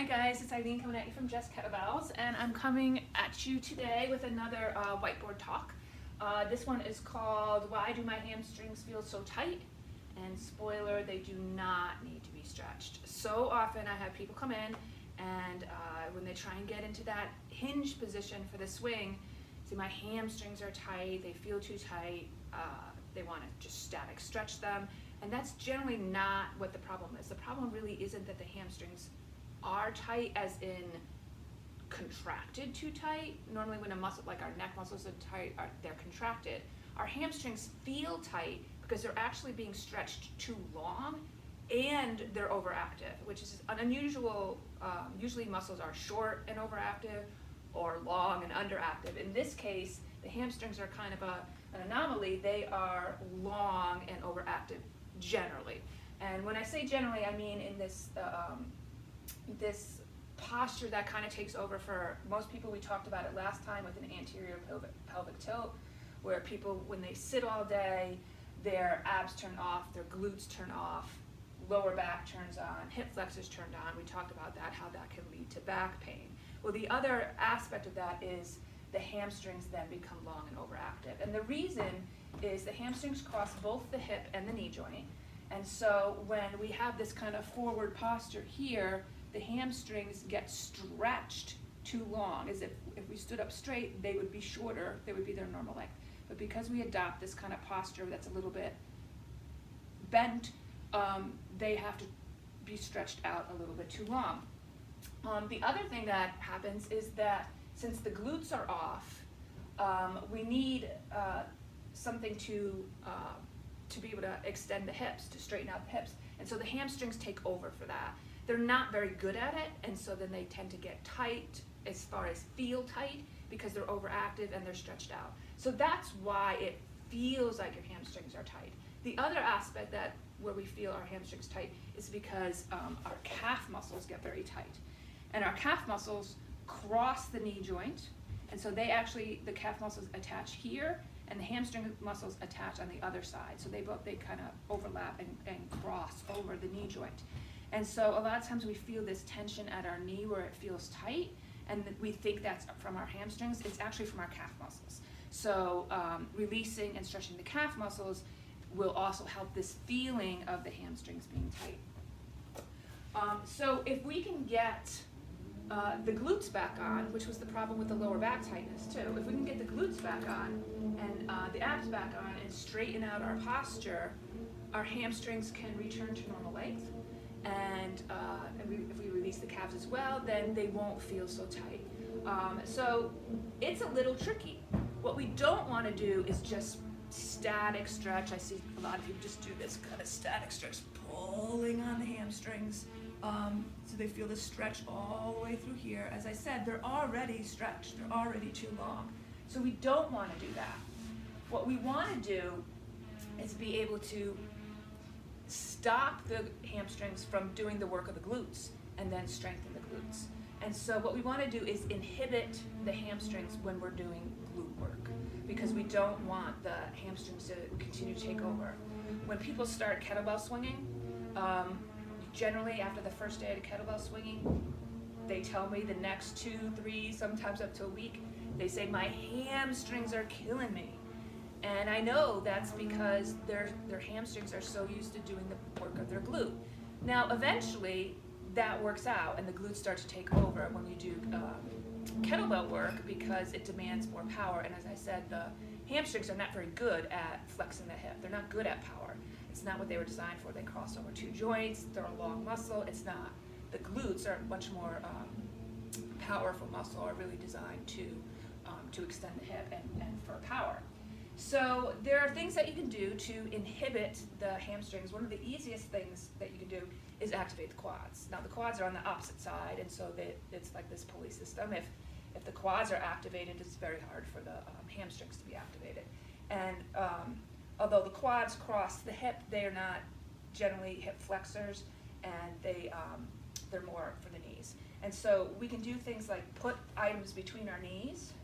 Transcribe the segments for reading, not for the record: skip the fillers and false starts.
Hi guys, it's Eileen coming at you from Just Kettlebells, and I'm coming at you today with another whiteboard talk. This one is called Why Do My Hamstrings Feel So Tight? And spoiler, they do not need to be stretched. So often I have people come in and when they try and get into that hinge position for the swing, see my hamstrings are tight, they feel too tight, they want to just static stretch them, and that's generally not what the problem is. The problem really isn't that the hamstrings are tight as in contracted too tight. Normally when a muscle, like our neck muscles are tight, they're contracted. Our hamstrings feel tight because they're actually being stretched too long and they're overactive, which is an unusual, usually muscles are short and overactive or long and underactive. In this case, the hamstrings are kind of an anomaly. They are long and overactive generally. And when I say generally, I mean in this this posture that kind of takes over for most people. We talked about it last time with an anterior pelvic tilt, where people, when they sit all day, their abs turn off, their glutes turn off, lower back turns on, hip flexors turned on. We talked about that, how that can lead to back pain. Well, the other aspect of that is the hamstrings then become long and overactive. And the reason is the hamstrings cross both the hip and the knee joint. And so when we have this kind of forward posture here, the hamstrings get stretched too long. As if we stood up straight, they would be shorter, they would be their normal length. But because we adopt this kind of posture that's a little bit bent, they have to be stretched out a little bit too long. The other thing that happens is that since the glutes are off, we need something to be able to extend the hips, to straighten out the hips. And so the hamstrings take over for that. They're not very good at it, and so then they tend to get tight as far as feel tight because they're overactive and they're stretched out. So that's why it feels like your hamstrings are tight. The other aspect that where we feel our hamstrings tight is because our calf muscles get very tight. And our calf muscles cross the knee joint, and so they actually, the calf muscles attach here, and the hamstring muscles attach on the other side. So they kind of overlap and cross over the knee joint. And so a lot of times we feel this tension at our knee where it feels tight, and we think that's from our hamstrings. It's actually from our calf muscles. So releasing and stretching the calf muscles will also help this feeling of the hamstrings being tight. So if we can get the glutes back on, which was the problem with the lower back tightness too, if we can get the glutes back on and the abs back on and straighten out our posture, our hamstrings can return to normal length. And if we release the calves as well, then they won't feel so tight. So it's a little tricky. What we don't want to do is just static stretch. I see a lot of people just do this kind of static stretch, pulling on the hamstrings. So they feel the stretch all the way through here. As I said, they're already stretched. They're already too long. So we don't want to do that. What we want to do is be able to stop the hamstrings from doing the work of the glutes and then strengthen the glutes. And so what we want to do is inhibit the hamstrings when we're doing glute work, because we don't want the hamstrings to continue to take over. When people start kettlebell swinging, generally after the first day of kettlebell swinging, they tell me the next 2, 3, sometimes up to a week, they say, my hamstrings are killing me. And I know that's because their hamstrings are so used to doing the work of their glute. Now, eventually, that works out, and the glutes start to take over when you do kettlebell work because it demands more power. And as I said, the hamstrings are not very good at flexing the hip. They're not good at power. It's not what they were designed for. They cross over 2 joints. They're a long muscle. It's not. The glutes are much more powerful muscle, are really designed to extend the hip and for power. So there are things that you can do to inhibit the hamstrings. One of the easiest things that you can do is activate the quads. Now the quads are on the opposite side, and so it's like this pulley system. If the quads are activated, it's very hard for the hamstrings to be activated. And although the quads cross the hip, they are not generally hip flexors, and they're more for the knees. And so we can do things like put items between our knees,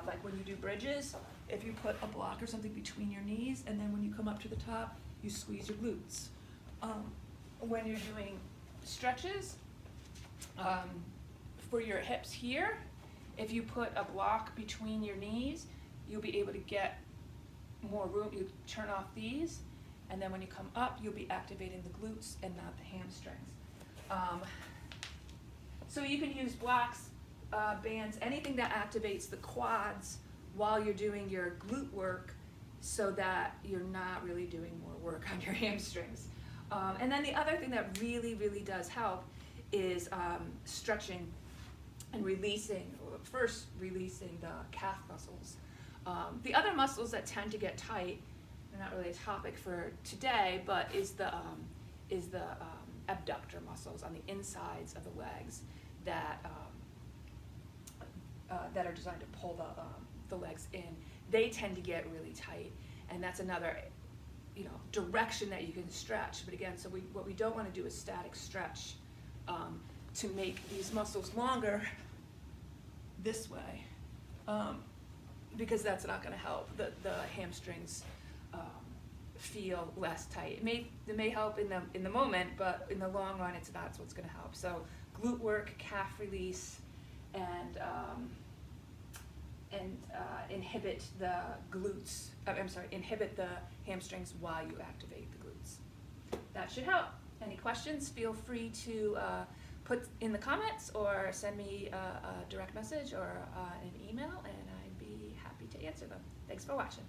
like when you do bridges. If you put a block or something between your knees, and then when you come up to the top, you squeeze your glutes. When you're doing stretches, For your hips here, if you put a block between your knees, you'll be able to get more room. You turn off these, and then when you come up, you'll be activating the glutes and not the hamstrings. So you can use blocks, bands, anything that activates the quads while you're doing your glute work, so that you're not really doing more work on your hamstrings. And then the other thing that really, really does help is stretching and releasing, first releasing the calf muscles. The other muscles that tend to get tight, they're not really a topic for today, but is the abductor muscles on the insides of the legs that are designed to pull the legs in. They tend to get really tight, and that's another direction that you can stretch. But again, so what we don't want to do is static stretch to make these muscles longer this way, because that's not going to help the hamstrings feel less tight. It may help in the moment, but in the long run, it's not what's going to help. So glute work, calf release, and inhibit the glutes. Inhibit the hamstrings while you activate the glutes. That should help. Any questions? Feel free to put in the comments or send me a direct message or an email, and I'd be happy to answer them. Thanks for watching.